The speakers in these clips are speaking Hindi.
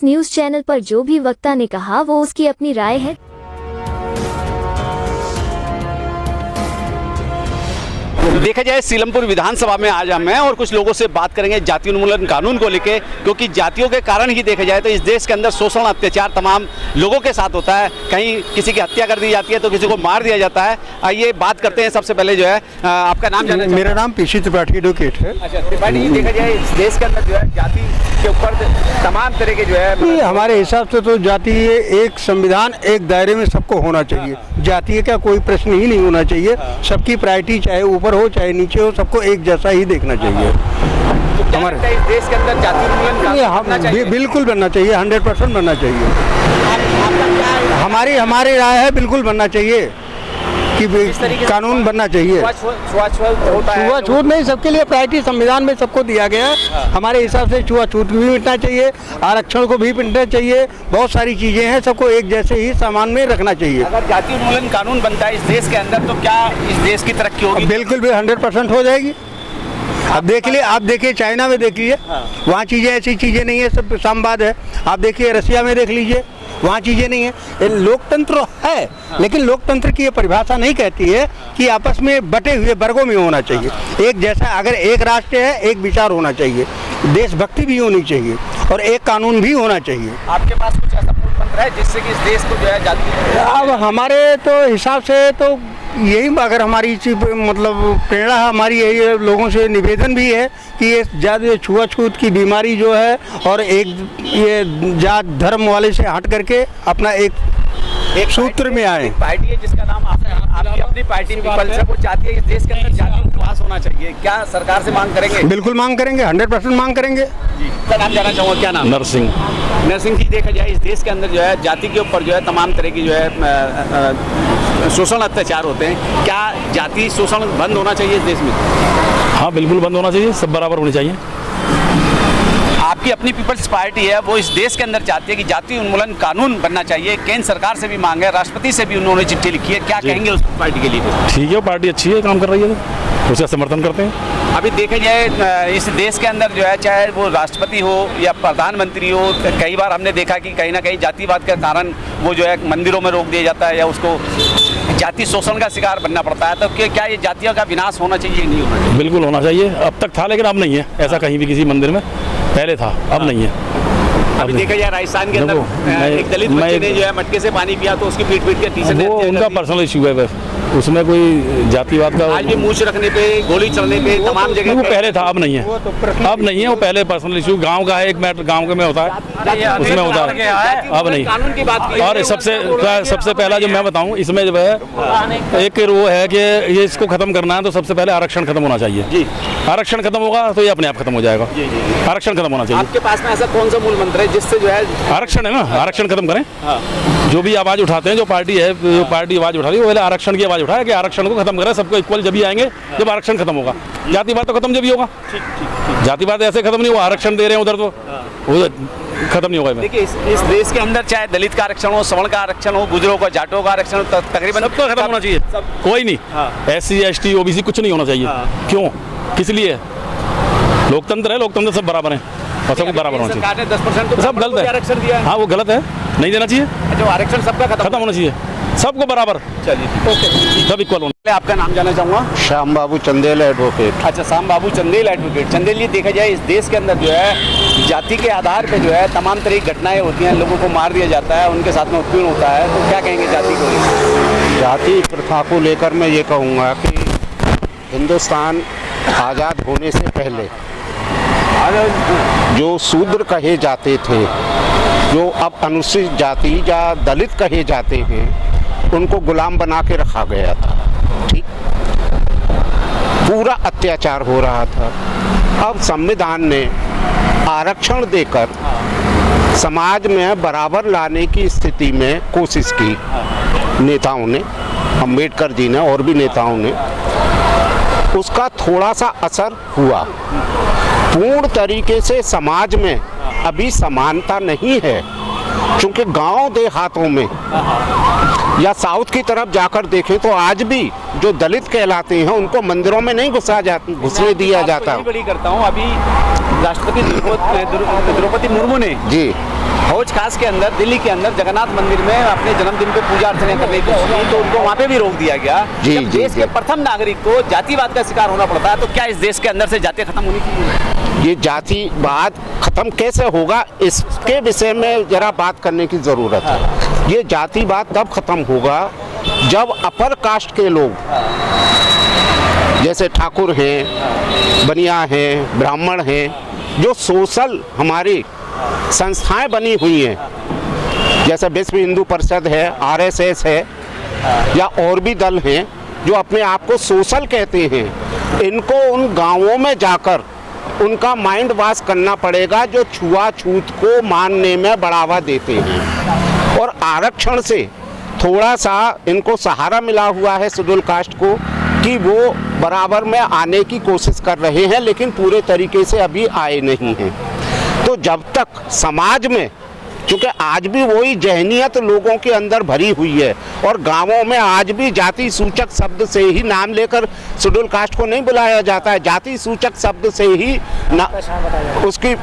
न्यूज चैनल पर जो भी वक्ता ने कहा वो उसकी अपनी राय है। देखा जाए सीलमपुर विधानसभा में आज हम हैं और कुछ लोगों से बात करेंगे जाति उन्मूलन कानून को लेके, क्योंकि जातियों के कारण ही देखा जाए तो इस देश के अंदर शोषण अत्याचार तमाम लोगों के साथ होता है। कहीं किसी की हत्या कर दी जाती है तो किसी को मार दिया जाता है। आइए बात करते हैं। सबसे पहले जो है आपका नाम जानना। मेरा नाम पीसी त्रिपाठी एडवोकेट है। अच्छा त्रिपाठी जी, देखा जाए इस देश के अंदर जो है जाति के ऊपर तमाम तरह के जो है हमारे हिसाब से तो जाति एक संविधान एक दायरे में सबको होना चाहिए। जाति का कोई प्रश्न ही नहीं होना चाहिए। सबकी प्रायोरिटी चाहे ऊपर हो चाहे नीचे हो, सबको एक जैसा ही देखना चाहिए। तो हमारे इस देश के अंदर जाति उन्मूलन बिल्कुल बनना चाहिए, 100% बनना चाहिए। हमारी राय है बिल्कुल बनना चाहिए कि कानून बनना चाहिए। छुआछूत नहीं, सबके लिए प्रायोरिटी संविधान में सबको दिया गया है। हमारे हिसाब से छुआछूत भी मिटना चाहिए, आरक्षण को भी मिटना चाहिए। बहुत सारी चीजें हैं, सबको एक जैसे ही सामान में रखना चाहिए। अगर जाति उन्मूलन कानून बनता है इस देश के अंदर तो क्या इस देश की तरक्की होगी? बिल्कुल भी 100% हो जाएगी। अब देख लिए, आप देखिए चाइना में देख लीजिए, वहाँ चीजें ऐसी चीजें नहीं है, सब सामवाद है। आप देखिए रसिया में देख लीजिए, वहाँ चीजें नहीं है। लोकतंत्र है, लेकिन लोकतंत्र की ये परिभाषा नहीं कहती है कि आपस में बटे हुए वर्गों में होना चाहिए। एक जैसा, अगर एक राष्ट्र है एक विचार होना चाहिए, देशभक्ति भी होनी चाहिए और एक कानून भी होना चाहिए। आपके पास कुछ ऐसा मूल मंत्र है जिससे कि इस देश को जो है जाति? अब हमारे तो हिसाब से तो यही, अगर हमारी मतलब प्रेरणा हमारी यही लोगों से निवेदन भी है कि ये ज़्यादा छुआछूत की बीमारी जो है और एक ये जात धर्म वाले से हट करके अपना एक सूत्र में आए। पार्टी है जिसका नाम आपकी अपनी पार्टी पीपल्स है, वो चाहती है इस देश के अंदर जाति उपवास होना चाहिए। क्या सरकार से मांग करेंगे? बिल्कुल मांग करेंगे, 100% मांग करेंगे। जी, क्या नाम जानना चाहूँगा? क्या नाम? नरसिंह। नरसिंह जी, देखा जाए इस देश के अंदर जो है जाति के ऊपर जो है तमाम तरह की जो है शोषण अत्याचार होते हैं। क्या जाति शोषण बंद होना चाहिए इस देश में? हाँ बिल्कुल बंद होना चाहिए, सब बराबर होने चाहिए। आपकी अपनी पीपल्स पार्टी है, वो इस देश के अंदर चाहती है कि जाति उन्मूलन कानून बनना चाहिए। केंद्र सरकार से भी मांग है, राष्ट्रपति से भी उन्होंने चिट्ठी लिखी है। क्या कहेंगे उस पार्टी के लिए? ठीक है, पार्टी अच्छी है, काम कर रही है, तो उसका समर्थन करते हैं। अभी देखा जाए इस देश के अंदर जो है चाहे वो राष्ट्रपति हो या प्रधानमंत्री हो, कई बार हमने देखा कि कहीं ना कहीं जातिवाद के कारण वो जो है मंदिरों में रोक दिया जाता है या उसको जाति शोषण का शिकार बनना पड़ता है। तो क्या ये जातियों का विनाश होना चाहिए? नहीं होना चाहिए? बिल्कुल होना चाहिए। अब तक था लेकिन अब नहीं है ऐसा कहीं भी किसी मंदिर में, पहले था अब नहीं है। अभी देखा जाए राजस्थान के अंदर एक दलित बच्चे ने जो है मटके से पानी पिया तो उसकी पीट के टी-शर्ट, वो उनका पर्सनल इशू है, बस उसमें कोई जातिवाद का। आज भी मूछ रखने पे, गोली चलने पे तमाम जगह वो पहले था, अब नहीं है। अब नहीं है, वो पहले पर्सनल इशू गांव का है, एक मैटर गांव के में होता है, उसमें होता है, अब नहीं। कानून की बात की। और सबसे पहला जो मैं बताऊं इसमें जो है एक वो है कि ये इसको खत्म करना है तो सबसे पहले आरक्षण खत्म होना चाहिए। जी, आरक्षण खत्म होगा तो ये अपने आप खत्म हो जाएगा। आरक्षण खत्म होना चाहिए। आपके पास में ऐसा कौन सा मूल मंत्र है जिससे जो है? आरक्षण है ना, आरक्षण खत्म करें। जो भी आवाज उठाते हैं, जो पार्टी है, जो पार्टी आवाज उठा रही है, वो पहले आरक्षण की आवाज उठाए कि आरक्षण को खत्म करें। सबको इक्वल जब ही आएंगे जब आरक्षण खत्म होगा। जातिवाद तो खत्म जब ही होगा। जातिवाद ऐसे खत्म नहीं हुआ, आरक्षण दे रहे हैं उधर तो वो खत्म नहीं होगा। देखिए इस देश के अंदर चाहे दलित का आरक्षण हो, सवर्ण का आरक्षण हो, गुजरों का, जाटों का आरक्षण हो, तकरीबन सबको खत्म होना चाहिए। कोई नहीं, SC ST OBC कुछ नहीं होना चाहिए। क्यों, किस लिए? लोकतंत्र है, लोकतंत्र सब बराबर है और सब बराबर होना चाहिए। सरकार ने 10% तो सब गलत है, आरक्षण दिया है। हाँ वो गलत है, नहीं देना चाहिए। जो आरक्षण सबका खत्म होना चाहिए, सबको बराबर। चलिए ओके, सब इक्वल होना। आपका नाम जानना चाहूँगा? श्याम बाबू चंदेल एडवोकेट। अच्छा, श्याम बाबू चंदेल एडवोकेट। चंदेल जी, देखा जाए इस देश के अंदर जो है जाति के आधार पे जो है तमाम तरह की घटनाएं होती हैं, लोगों को मार दिया जाता है, उनके साथ में उत्पीड़न होता है, तो क्या कहेंगे जाति को? जाति प्रथा को लेकर मैं ये कहूँगा कि हिंदुस्तान आज़ाद होने से पहले जो शूद्र कहे जाते थे, जो अब अनुसूचित जाति या दलित कहे जाते हैं, उनको गुलाम बना के रखा गया था। ठीक, पूरा अत्याचार हो रहा था। अब संविधान ने आरक्षण देकर समाज में बराबर लाने की स्थिति में कोशिश की नेताओं ने, अम्बेडकर जी ने और भी नेताओं ने। उसका थोड़ा सा असर हुआ। पूर्ण तरीके से समाज में अभी समानता नहीं है, क्योंकि गांव देहातों में या साउथ की तरफ जाकर देखें तो आज भी जो दलित कहलाते हैं उनको मंदिरों में नहीं घुसने दिया जाता। बड़ी करता हूं, अभी राष्ट्रपति द्रौपदी मुर्मू ने जी हौज खास के अंदर दिल्ली के अंदर जगन्नाथ मंदिर में अपने जन्मदिन पे पूजा अर्चना करने की कोशिश की तो उनको वहाँ पे भी रोक दिया गया। जी, जब जी, देश के प्रथम नागरिक को जातिवाद का शिकार होना पड़ता है तो क्या इस देश के अंदर से जातियाँ खत्म होनी चाहिए? ये जातिवाद खत्म कैसे होगा इसके विषय में जरा बात करने की जरूरत है। ये जातिवाद तब खत्म होगा जब अपर कास्ट के लोग जैसे ठाकुर हैं, बनिया हैं, ब्राह्मण हैं, जो सोशल हमारी संस्थाएं बनी हुई हैं जैसे विश्व हिंदू परिषद है, आरएसएस है या और भी दल हैं जो अपने आप को सोशल कहते हैं, इनको उन गांवों में जाकर उनका माइंड वॉश करना पड़ेगा जो छुआछूत को मानने में बढ़ावा देते हैं। और आरक्षण से थोड़ा सा इनको सहारा मिला हुआ है शेड्यूल कास्ट को कि वो बराबर में आने की कोशिश कर रहे हैं, लेकिन पूरे तरीके से अभी आए नहीं हैं। तो जब तक समाज में, क्योंकि आज भी वही जहनियत लोगों के अंदर भरी हुई है और गांवों में आज भी जाति सूचक शब्द से ही नाम लेकर शेड्यूल कास्ट को नहीं बुलाया जाता है, जाति सूचक शब्द से ही उसकी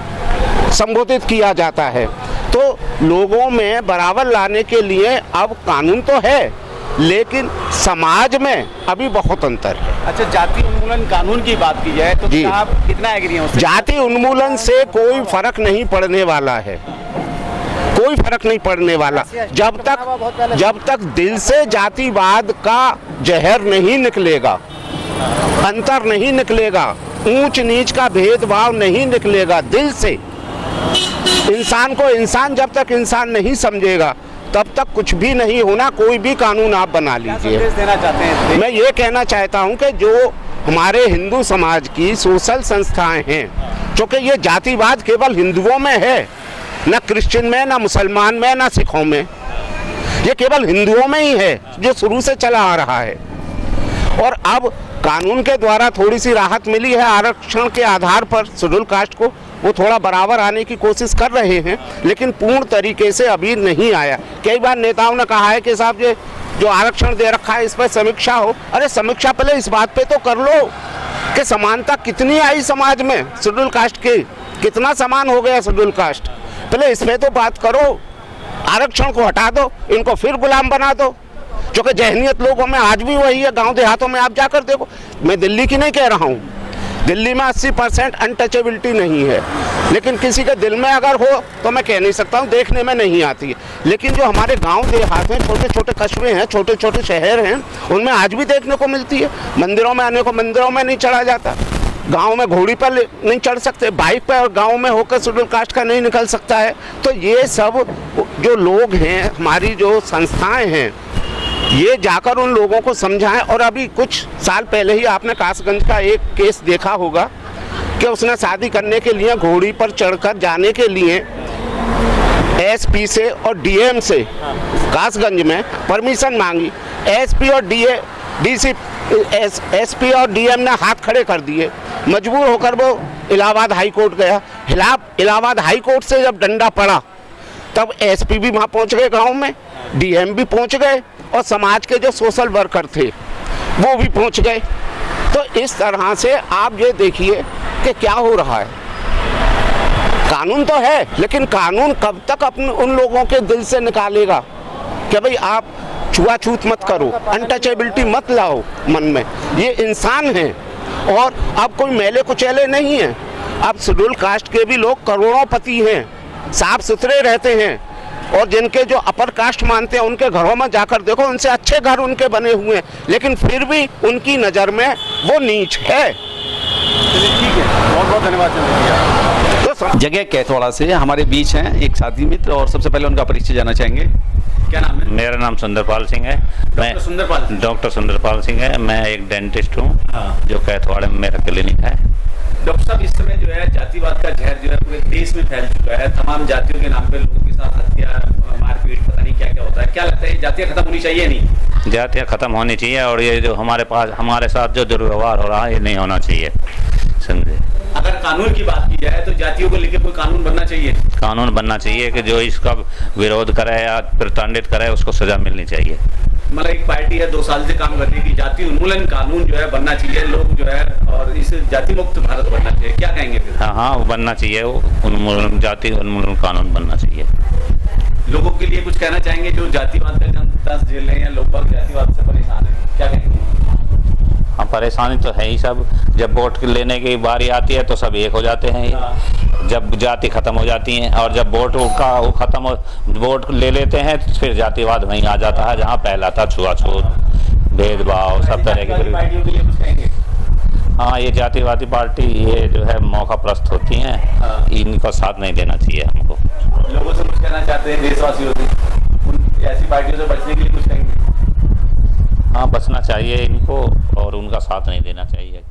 संबोधित किया जाता है। तो लोगों में बराबर लाने के लिए अब कानून तो है, लेकिन समाज में अभी बहुत अंतर है। अच्छा, जाति उन्मूलन कानून की बात की जाए तो जी। क्या आप कितना एग्री हैं उससे? जाति उन्मूलन से कोई फर्क नहीं पड़ने वाला है, कोई फर्क नहीं पड़ने वाला जब तक दिल से जातिवाद का जहर नहीं निकलेगा, अंतर नहीं निकलेगा, ऊंच नीच का भेदभाव नहीं निकलेगा दिल से। इंसान को इंसान जब तक इंसान नहीं समझेगा तब तक कुछ भी नहीं होना। कोई भी कानून आप बना लीजिए। संदेश देना चाहते हैं? मैं ये कहना चाहता हूँ कि जो हमारे हिंदू समाज की सोशल संस्थाएं हैं, क्योंकि ये जातिवाद केवल हिंदुओं में है, ना क्रिश्चियन में, ना मुसलमान में, ना सिखों में, ये केवल हिंदुओं में ही है जो शुरू से चला आ रहा है। और अब कानून के द्वारा थोड़ी सी राहत मिली है आरक्षण के आधार पर शेड्यूल कास्ट को, वो थोड़ा बराबर आने की कोशिश कर रहे हैं, लेकिन पूर्ण तरीके से अभी नहीं आया। कई बार नेताओं ने कहा है कि साहब ये जो आरक्षण दे रखा है इस पर समीक्षा हो। अरे समीक्षा पहले इस बात पे तो कर लो कि समानता कितनी आई समाज में, शेड्यूल कास्ट की कितना समान हो गया शेड्यूल कास्ट, पहले इसमें तो बात करो। आरक्षण को हटा दो, इनको फिर गुलाम बना दो, क्योंकि जहनियत लोगों में आज भी वही है। गांव देहातों में आप जाकर देखो, मैं दिल्ली की नहीं कह रहा हूँ, दिल्ली में 80% अनटचेबिलिटी नहीं है, लेकिन किसी के दिल में अगर हो तो मैं कह नहीं सकता हूँ, देखने में नहीं आती है। लेकिन जो हमारे गांव देहात में छोटे छोटे कस्बे हैं, छोटे छोटे शहर हैं, उनमें आज भी देखने को मिलती है। मंदिरों में आने को मंदिरों में नहीं चढ़ा जाता, गांव में घोड़ी पर नहीं चढ़ सकते, बाइक पर गांव में होकर शेड्यूल कास्ट का नहीं निकल सकता है। तो ये सब जो लोग हैं, हमारी जो संस्थाएं हैं, ये जाकर उन लोगों को समझाएं। और अभी कुछ साल पहले ही आपने कासगंज का एक केस देखा होगा कि उसने शादी करने के लिए घोड़ी पर चढ़कर जाने के लिए एसपी से और डीएम से कासगंज में परमिशन मांगी। एसपी और एसपी और डीएम ने हाथ खड़े कर दिए, मजबूर होकर वो इलाहाबाद हाई कोर्ट गया। इलाहाबाद हाई कोर्ट से जब डंडा पड़ा तब एसपी भी वहाँ पहुँच गए गांव में, डीएम भी पहुँच गए और समाज के जो सोशल वर्कर थे वो भी पहुँच गए। तो इस तरह से आप ये देखिए कि क्या हो रहा है। कानून तो है, लेकिन कानून कब तक अपने उन लोगों के दिल से निकालेगा कि भाई आप छुआछूत मत करो, अनटचेबिलिटी मत लाओ मन में। ये इंसान हैं और अब कोई मेले कुचैले नहीं हैं। अब शेड्यूल कास्ट के भी लोग करोड़ोंपति हैं, साफ सुथरे रहते हैं, और जिनके जो अपर कास्ट मानते हैं उनके घरों में जाकर देखो, उनसे अच्छे घर उनके बने हुए हैं, लेकिन फिर भी उनकी नज़र में वो नीच है। ठीक है, बहुत बहुत धन्यवाद। तो जगह कैथवाड़ा से हमारे बीच हैं एक साथी मित्र, और सबसे पहले उनका परिचय जानना चाहेंगे। क्या नाम है? मेरा नाम सुंदरपाल सिंह है। मैं डॉक्टर सुंदरपाल सिंह है। मैं एक डेंटिस्ट हूँ, जो कैथवाड़े में मेरा क्लिनिक है। डॉक्टर साहब, इस समय जो है जातिवाद का जहर जो है पूरे देश में फैल चुका है। तमाम जातियों के नाम पे लोगों के साथ हत्या, मारपीट, पता नहीं क्या क्या होता है। क्या लगता है जातियाँ खत्म होनी चाहिए? नहीं, जातियाँ खत्म होनी चाहिए, और ये जो हमारे साथ जो दुर्व्यवहार हो रहा है ये नहीं होना चाहिए, समझे। अगर कानून की बात की जाए तो जातियों को लेकर कोई कानून बनना चाहिए। कानून बनना चाहिए कि जो इसका विरोध करे या प्रताड़ित करे उसको सजा मिलनी चाहिए। मतलब एक पार्टी है 2 साल से काम कर रही है कि जाति उन्मूलन कानून जो है बनना चाहिए, लोग जो है और इस जाति मुक्त भारत बनना चाहिए, क्या कहेंगे फिर? हाँ वो बनना चाहिए, वो उन्मूलन जाति उन्मूलन कानून बनना चाहिए। लोगों के लिए कुछ कहना चाहेंगे जो जातिवाद का जनता झेल रहे हैं, लोग बाग जातिवाद से परेशान है, क्या कहेंगे? हाँ परेशानी तो है ही सब, जब वोट लेने की बारी आती है तो सब एक हो जाते हैं, जब जाति खत्म हो जाती है और जब वोट का वो खत्म हो वोट ले लेते हैं तो फिर जातिवाद वहीं आ जाता है जहाँ पहला था छुआछूत भेदभाव सब तरह के। पार्टियों के लिए कुछ कहेंगे? हाँ ये जातिवादी पार्टी ये जो है मौका प्रस्त होती हैं, इनको साथ नहीं देना चाहिए हमको। लोगों से कुछ कहना चाहते हैं देशवासियों से, ऐसी पार्टियों से बचने के लिए कुछ कहेंगे? हाँ बचना चाहिए इनको और उनका साथ नहीं देना चाहिए।